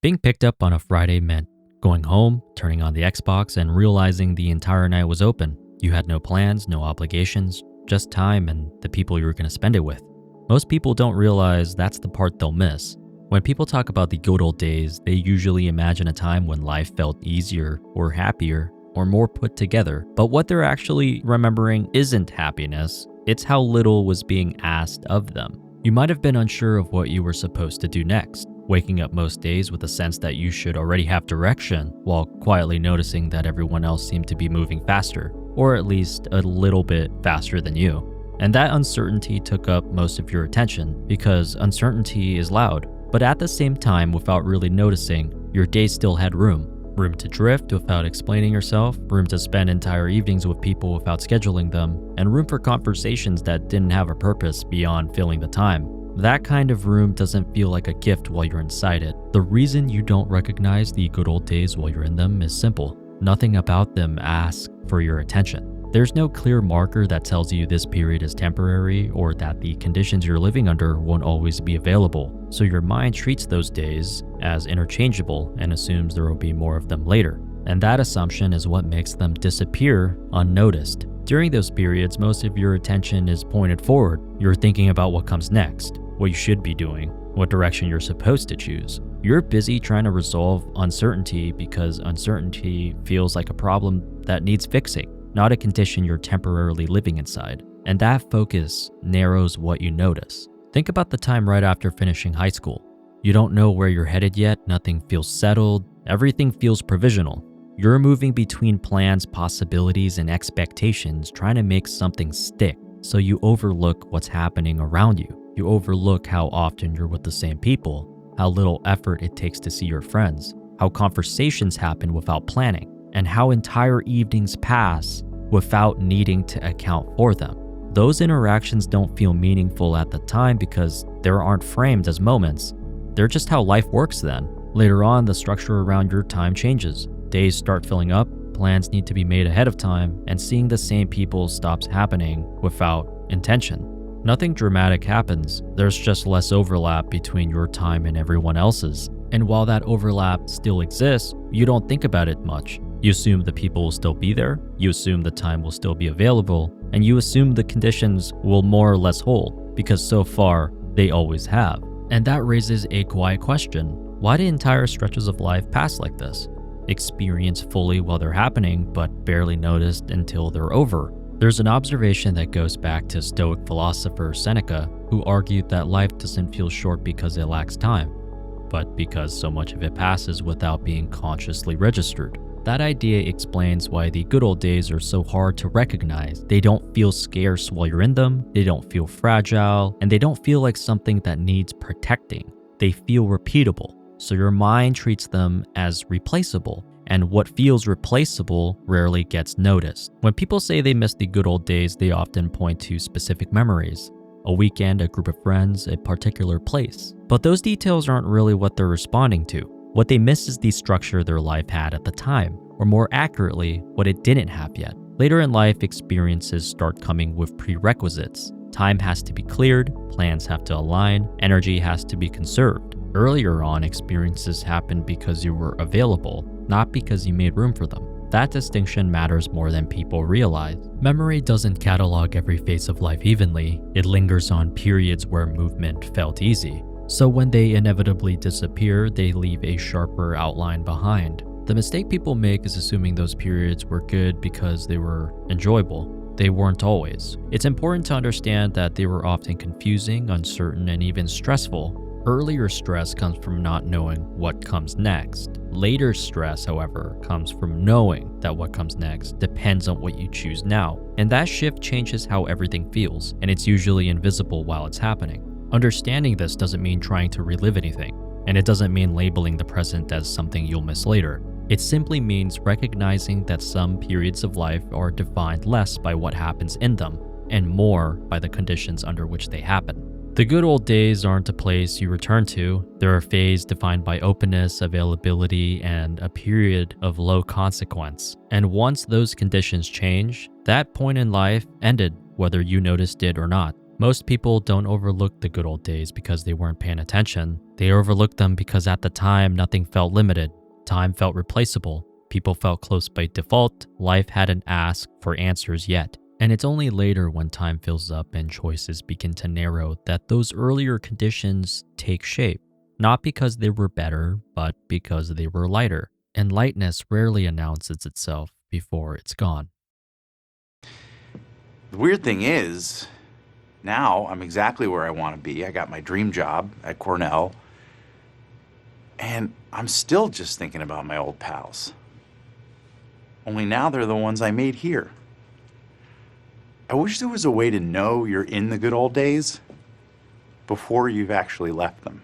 Being picked up on a Friday meant going home, turning on the Xbox, and realizing the entire night was open. You had no plans, no obligations, just time and the people you were going to spend it with. Most people don't realize that's the part they'll miss. When people talk about the good old days, they usually imagine a time when life felt easier or happier or more put together. But what they're actually remembering isn't happiness, it's how little was being asked of them. You might have been unsure of what you were supposed to do next, waking up most days with a sense that you should already have direction, while quietly noticing that everyone else seemed to be moving faster, or at least a little bit faster than you. And that uncertainty took up most of your attention, because uncertainty is loud. But at the same time, without really noticing, your day still had room. Room to drift without explaining yourself, room to spend entire evenings with people without scheduling them, and room for conversations that didn't have a purpose beyond filling the time. That kind of room doesn't feel like a gift while you're inside it. The reason you don't recognize the good old days while you're in them is simple. Nothing about them asks for your attention. There's no clear marker that tells you this period is temporary or that the conditions you're living under won't always be available. So your mind treats those days as interchangeable and assumes there will be more of them later. And that assumption is what makes them disappear unnoticed. During those periods, most of your attention is pointed forward. You're thinking about what comes next, what you should be doing, what direction you're supposed to choose. You're busy trying to resolve uncertainty because uncertainty feels like a problem that needs fixing, not a condition you're temporarily living inside. And that focus narrows what you notice. Think about the time right after finishing high school. You don't know where you're headed yet, nothing feels settled, everything feels provisional. You're moving between plans, possibilities, and expectations, trying to make something stick. So you overlook what's happening around you. You overlook how often you're with the same people, how little effort it takes to see your friends, how conversations happen without planning, and how entire evenings pass without needing to account for them. Those interactions don't feel meaningful at the time because they aren't framed as moments. They're just how life works then. Later on, the structure around your time changes. Days start filling up, plans need to be made ahead of time, and seeing the same people stops happening without intention. Nothing dramatic happens, there's just less overlap between your time and everyone else's. And while that overlap still exists, you don't think about it much. You assume the people will still be there, you assume the time will still be available, and you assume the conditions will more or less hold, because so far, they always have. And that raises a quiet question. Why do entire stretches of life pass like this? Experienced fully while they're happening, but barely noticed until they're over. There's an observation that goes back to Stoic philosopher Seneca, who argued that life doesn't feel short because it lacks time, but because so much of it passes without being consciously registered. That idea explains why the good old days are so hard to recognize. They don't feel scarce while you're in them, they don't feel fragile, and they don't feel like something that needs protecting. They feel repeatable, so your mind treats them as replaceable, and what feels replaceable rarely gets noticed. When people say they miss the good old days, they often point to specific memories. A weekend, a group of friends, a particular place. But those details aren't really what they're responding to. What they miss is the structure their life had at the time, or more accurately, what it didn't have yet. Later in life, experiences start coming with prerequisites. Time has to be cleared, plans have to align, energy has to be conserved. Earlier on, experiences happen because you were available, not because you made room for them. That distinction matters more than people realize. Memory doesn't catalog every phase of life evenly. It lingers on periods where movement felt easy. So when they inevitably disappear, they leave a sharper outline behind. The mistake people make is assuming those periods were good because they were enjoyable. They weren't always. It's important to understand that they were often confusing, uncertain, and even stressful. Earlier stress comes from not knowing what comes next. Later stress, however, comes from knowing that what comes next depends on what you choose now. And that shift changes how everything feels, and it's usually invisible while it's happening. Understanding this doesn't mean trying to relive anything, and it doesn't mean labeling the present as something you'll miss later. It simply means recognizing that some periods of life are defined less by what happens in them, and more by the conditions under which they happen. The good old days aren't a place you return to. They're a phase defined by openness, availability, and a period of low consequence. And once those conditions change, that point in life ended, whether you noticed it or not. Most people don't overlook the good old days because they weren't paying attention. They overlook them because at the time, nothing felt limited. Time felt replaceable. People felt close by default. Life hadn't asked for answers yet. And it's only later when time fills up and choices begin to narrow that those earlier conditions take shape. Not because they were better, but because they were lighter. And lightness rarely announces itself before it's gone. The weird thing is, now I'm exactly where I want to be. I got my dream job at Cornell, and I'm still just thinking about my old pals. Only now they're the ones I made here. I wish there was a way to know you're in the good old days before you've actually left them.